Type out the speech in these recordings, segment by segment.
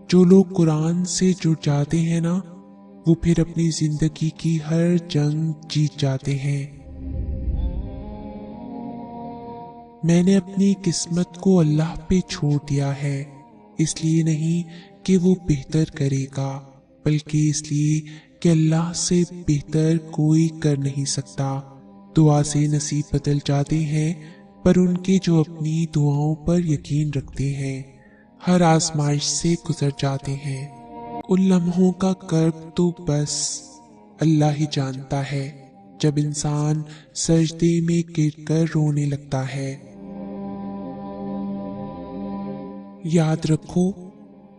جو لوگ قرآن سے جڑ جاتے ہیں نا، وہ پھر اپنی زندگی کی ہر جنگ جیت جاتے ہیں۔ میں نے اپنی قسمت کو اللہ پہ چھوڑ دیا ہے، اس لیے نہیں کہ وہ بہتر کرے گا، بلکہ اس لیے کہ اللہ سے بہتر کوئی کر نہیں سکتا۔ دعا سے نصیب بدل جاتے ہیں، پر ان کے جو اپنی دعاؤں پر یقین رکھتے ہیں ہر آزمائش سے گزر جاتے ہیں۔ ان لمحوں کا کرب تو بس اللہ ہی جانتا ہے، جب انسان سجدے میں گر کر رونے لگتا ہے۔ یاد رکھو،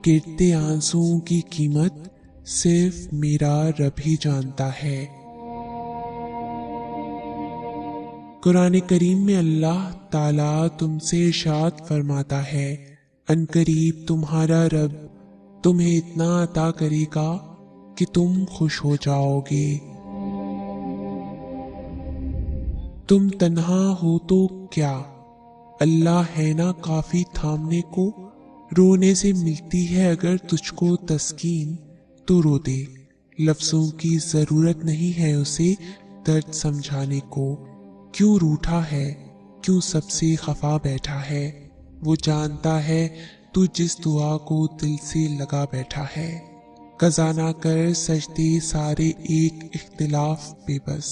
گرتے آنسوؤں کی قیمت صرف میرا رب ہی جانتا ہے۔ قرآن کریم میں اللہ تعالیٰ تم سے ارشاد فرماتا ہے، ان قریب تمہارا رب تمہیں اتنا عطا کرے گا کہ تم خوش ہو جاؤ گے۔ تم تنہا ہو تو کیا، اللہ ہے نا کافی تھامنے کو، رونے سے ملتی ہے اگر تجھ کو تسکین تو رو دے، لفظوں کی ضرورت نہیں ہے اسے درد سمجھانے کو، کیوں روٹھا ہے، کیوں سب سے خفا بیٹھا ہے، وہ جانتا ہے تو جس دعا کو دل سے لگا بیٹھا ہے۔ قضا نہ کر سجدے سارے ایک اختلاف بے بس،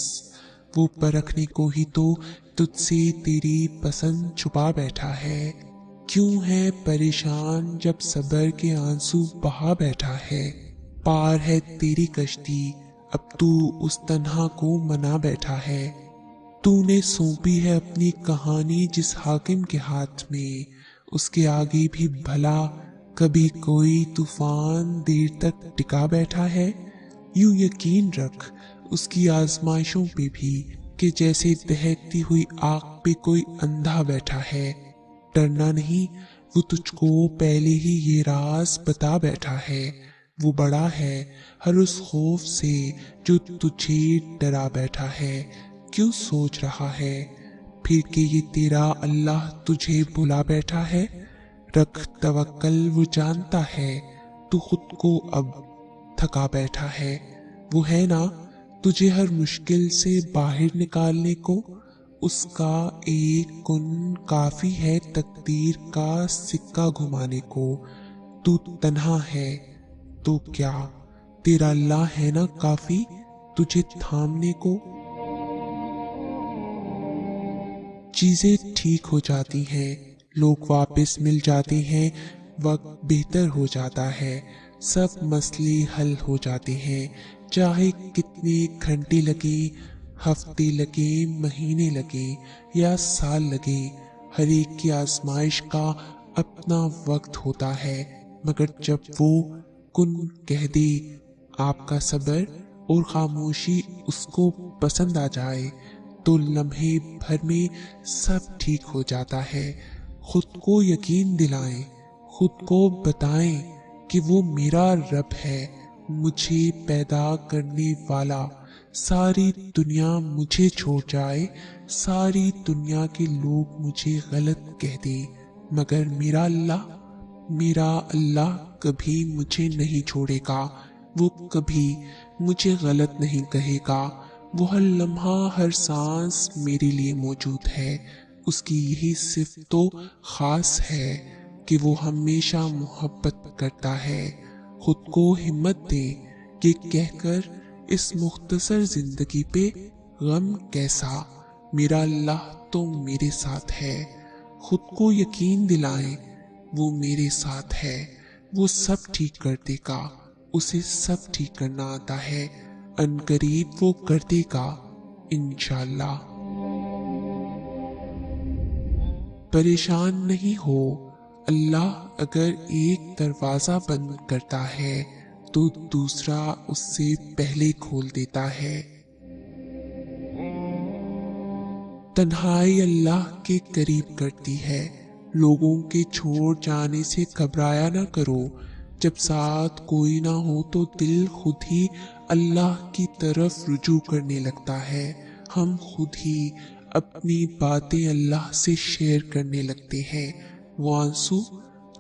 وہ پرکھنے کو ہی تو تجھ سے تیری پسند چھپا بیٹھا ہے۔ کیوں ہے پریشان جب صبر کے آنسو بہا بیٹھا ہے، پار ہے تیری کشتی اب تو اس تنہا کو منا بیٹھا ہے۔ تو نے سونپی ہے اپنی کہانی جس حاکم کے ہاتھ میں، اس کے آگے بھی بھلا کبھی کوئی طوفان دیر تک ٹکا بیٹھا ہے۔ یوں یقین رکھ اس کی آزمائشوں پہ بھی کہ جیسے دہکتی ہوئی آگ پہ کوئی اندھا بیٹھا ہے، ڈرنا نہیں، وہ تجھ کو پہلے ہی یہ راز بتا بیٹھا ہے، وہ بڑا ہے ہر اس خوف سے جو تجھے ڈرا بیٹھا ہے۔ کیوں سوچ رہا ہے پھر کہ یہ تیرا اللہ تجھے بلا بیٹھا ہے، رکھ توکل، وہ جانتا ہے تو خود کو اب تھکا بیٹھا ہے، وہ ہے نا تجھے ہر مشکل سے باہر نکالنے کو، اس کا ایک کن کافی ہے تقدیر کا سکہ گھمانے کو۔ تو تنہا ہے تو کیا، تیرا اللہ ہے نا کافی تجھے تھامنے کو۔ چیزیں ٹھیک ہو جاتی ہیں، لوگ واپس مل جاتے ہیں، وقت بہتر ہو جاتا ہے، سب مسئلے حل ہو جاتے ہیں، چاہے کتنے گھنٹے لگے، ہفتے لگے، مہینے لگے یا سال لگے، ہر ایک کی آزمائش کا اپنا وقت ہوتا ہے، مگر جب وہ کن کہہ دے، آپ کا صبر اور خاموشی اس کو پسند آ جائے تو لمحے بھر میں سب ٹھیک ہو جاتا ہے۔ خود کو یقین دلائیں، خود کو بتائیں کہ وہ میرا رب ہے، مجھے پیدا کرنے والا، ساری دنیا مجھے چھوڑ جائے، ساری دنیا کے لوگ مجھے غلط کہہ دیں، مگر میرا اللہ کبھی مجھے نہیں چھوڑے گا، وہ کبھی مجھے غلط نہیں کہے گا، وہ ہر لمحہ ہر سانس میرے لیے موجود ہے، اس کی یہی صفت تو خاص ہے کہ وہ ہمیشہ محبت کرتا ہے۔ خود کو ہمت دے کہ کہہ کر اس مختصر زندگی پہ غم کیسا، میرا اللہ تو میرے ساتھ ہے، خود کو یقین دلائیں وہ میرے ساتھ ہے، وہ سب ٹھیک کر دے گا، اسے سب ٹھیک کرنا آتا ہے، ان قریب وہ کر دے گا انشاءاللہ۔ پریشان نہیں ہو، اللہ اگر ایک دروازہ بند کرتا ہے تو دوسرا اس سے پہلے کھول دیتا ہے۔ تنہائی اللہ کے قریب کرتی ہے، لوگوں کے چھوڑ جانے سے گھبرایا نہ کرو، جب ساتھ کوئی نہ ہو تو دل خود ہی اللہ کی طرف رجوع کرنے لگتا ہے، ہم خود ہی اپنی باتیں اللہ سے شیئر کرنے لگتے ہیں، وہ آنسو